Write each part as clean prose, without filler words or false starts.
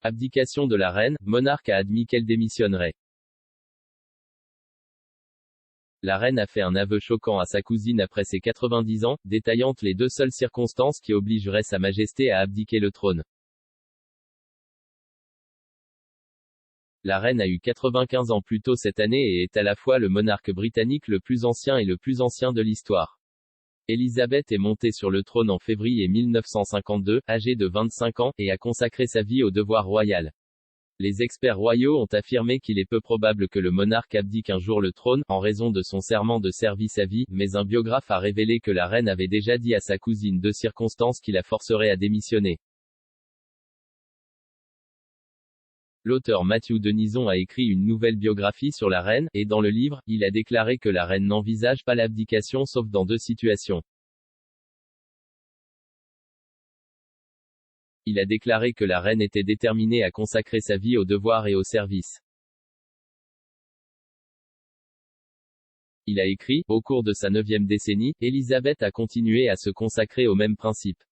Abdication de la reine, monarque a admis qu'elle démissionnerait. La reine a fait un aveu choquant à sa cousine après ses 90 ans, détaillant les deux seules circonstances qui obligeraient Sa Majesté à abdiquer le trône. La reine a eu 95 ans plus tôt cette année et est à la fois le monarque britannique le plus ancien et le plus ancien de l'histoire. Élisabeth est montée sur le trône en février 1952, âgée de 25 ans, et a consacré sa vie au devoir royal. Les experts royaux ont affirmé qu'il est peu probable que le monarque abdique un jour le trône, en raison de son serment de service à vie, mais un biographe a révélé que la reine avait déjà dit à sa cousine deux circonstances qui la forceraient à démissionner. L'auteur Matthew Denison a écrit une nouvelle biographie sur la reine, et dans le livre, il a déclaré que la reine n'envisage pas l'abdication sauf dans deux situations. Il a déclaré que la reine était déterminée à consacrer sa vie au devoir et au service. Il a écrit, au cours de sa 9e décennie, Élisabeth a continué à se consacrer au même principe.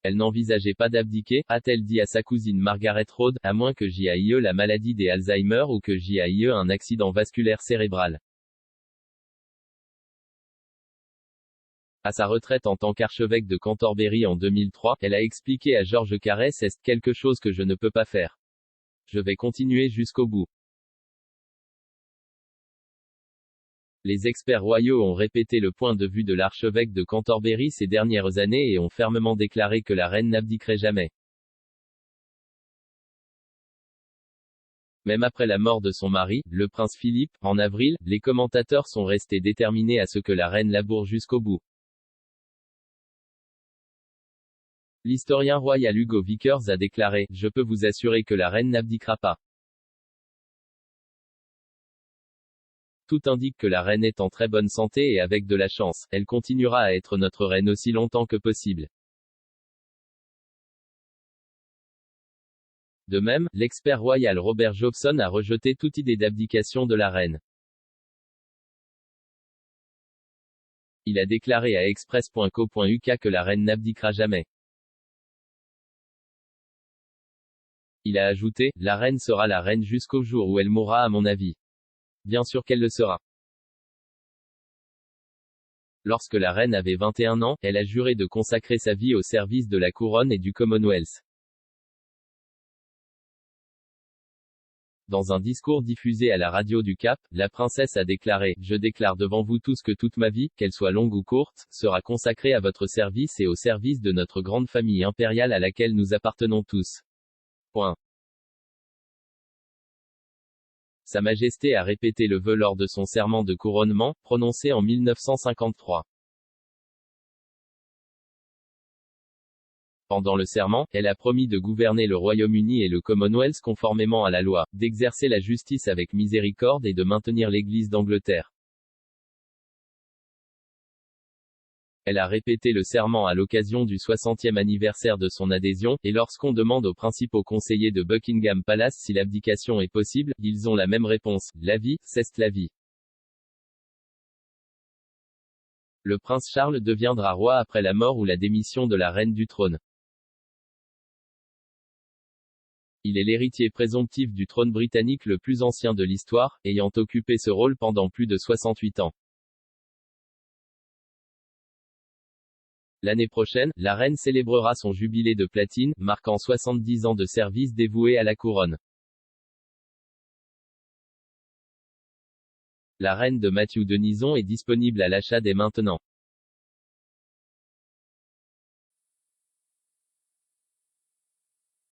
Elle n'envisageait pas d'abdiquer, a-t-elle dit à sa cousine Margaret Road, à moins que j'y aille la maladie des Alzheimer ou que j'y aille un accident vasculaire cérébral. À sa retraite en tant qu'archevêque de Cantorbéry en 2003, elle a expliqué à Georges Carré, c'est quelque chose que je ne peux pas faire. Je vais continuer jusqu'au bout. Les experts royaux ont répété le point de vue de l'archevêque de Cantorbéry ces dernières années et ont fermement déclaré que la reine n'abdiquerait jamais. Même après la mort de son mari, le prince Philippe, en avril, les commentateurs sont restés déterminés à ce que la reine laboure jusqu'au bout. L'historien royal Hugo Vickers a déclaré « Je peux vous assurer que la reine n'abdiquera pas. Tout indique que la reine est en très bonne santé et avec de la chance, elle continuera à être notre reine aussi longtemps que possible. » De même, l'expert royal Robert Jobson a rejeté toute idée d'abdication de la reine. Il a déclaré à express.co.uk que la reine n'abdiquera jamais. Il a ajouté, la reine sera la reine jusqu'au jour où elle mourra à mon avis. Bien sûr qu'elle le sera. Lorsque la reine avait 21 ans, elle a juré de consacrer sa vie au service de la couronne et du Commonwealth. Dans un discours diffusé à la radio du Cap, la princesse a déclaré « Je déclare devant vous tous que toute ma vie, qu'elle soit longue ou courte, sera consacrée à votre service et au service de notre grande famille impériale à laquelle nous appartenons tous. » Point. Sa Majesté a répété le vœu lors de son serment de couronnement, prononcé en 1953. Pendant le serment, elle a promis de gouverner le Royaume-Uni et le Commonwealth conformément à la loi, d'exercer la justice avec miséricorde et de maintenir l'Église d'Angleterre. Elle a répété le serment à l'occasion du 60e anniversaire de son adhésion, et lorsqu'on demande aux principaux conseillers de Buckingham Palace si l'abdication est possible, ils ont la même réponse, la vie, c'est la vie. Le prince Charles deviendra roi après la mort ou la démission de la reine du trône. Il est l'héritier présomptif du trône britannique le plus ancien de l'histoire, ayant occupé ce rôle pendant plus de 68 ans. L'année prochaine, la reine célébrera son jubilé de platine, marquant 70 ans de service dévoué à la couronne. La reine de Matthew Denison est disponible à l'achat dès maintenant.